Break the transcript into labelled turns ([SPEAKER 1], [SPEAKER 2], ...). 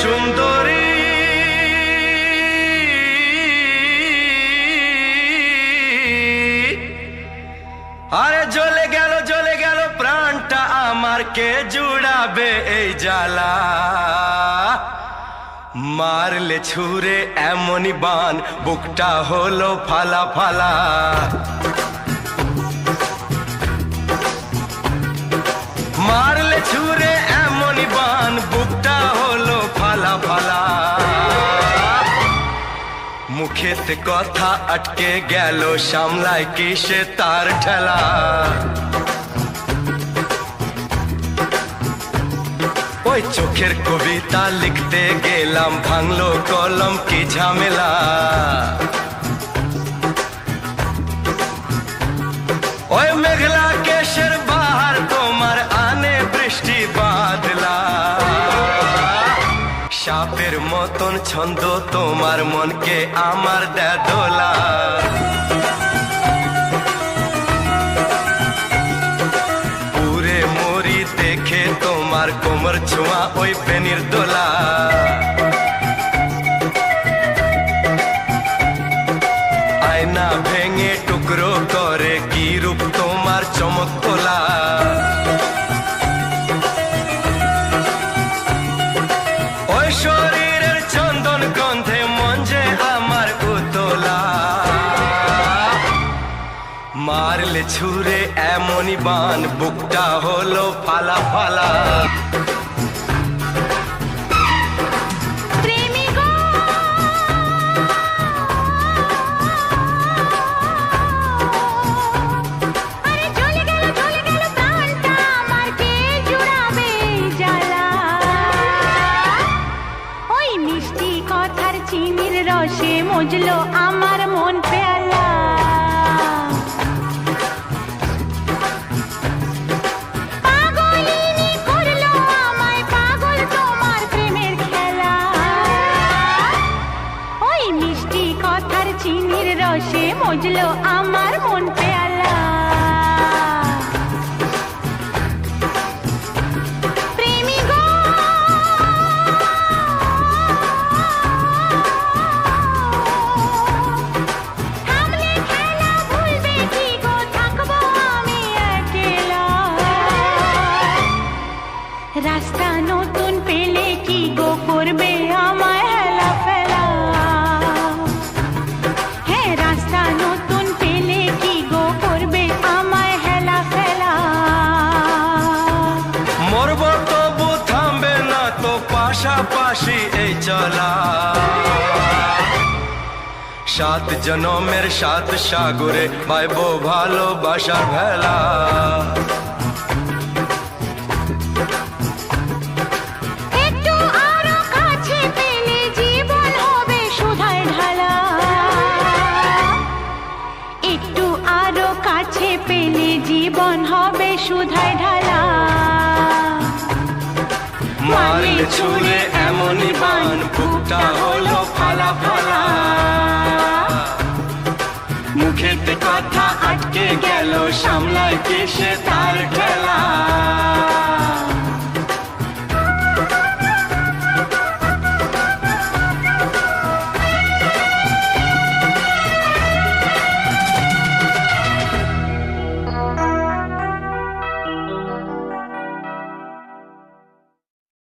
[SPEAKER 1] সুন্দরী আরে জ্বলে গেল প্রাণটা আমার, কে জুড়াবে এই জ্বালা? মারলে ছুঁড়ে এমনই বান, বুকটা হলো ফালা ফালা। মারলে ছুঁড়ে এমনই বান, বুকটা হলো ফালা ফালা। মুখেতে কথা আটকে গেল, সামলায় কিসে তার ঠেলা? ওই চোখের কবিতা লিখতে গেলাম, ভাঙলো কলম কি ঝামেলা। ওই মেঘলা কেশের বাহার তোমার আনে বৃষ্টি বাদলা। সাপের মতন ছন্দ তোমার, মনকে আমার দেয় দোলা। পুরে মরি দেখে তোমার, কোমর ছোঁয়া ওই বেনির দোলা। আয়না ভেঙে টুকরো করে, কি রূপ তোমার চমক তোলা। ওই শরীরের চন্দন গন্ধে মন যে আমার উতলা। মারলে ছুঁড়ে এমনই বান, বুকটা হলো ফালা ফালা।
[SPEAKER 2] চিনির রসে মজলো আমার মন পেয়ালা। পাগলিনী করলো আমায় পাগল তোমার প্রেমের খেলা। ওই মিষ্টি কথার চিনির রসে মজলো আমার মন পেয়ালা। রাস্তা নতুন পেলে কি গো করবে আমায় হেলা ফেলা? হ্যাঁ, রাস্তা নতুন পেলে কি গো করবে আমায় হেলা ফেলা?
[SPEAKER 1] মরব তবু থামবে না তো পাশাপাশি এই চলা। সাত জনমের সাত সাগরে বাইবো ভালোবাসার ভেলা।
[SPEAKER 2] জীবন হবে সুধায় ঢালা।
[SPEAKER 1] মারলে ছুঁড়ে এমনই বান, বুকটা হলো ফালা ফালা। মুখেতে কথা আটকে গেল, সামলায় কিসে তার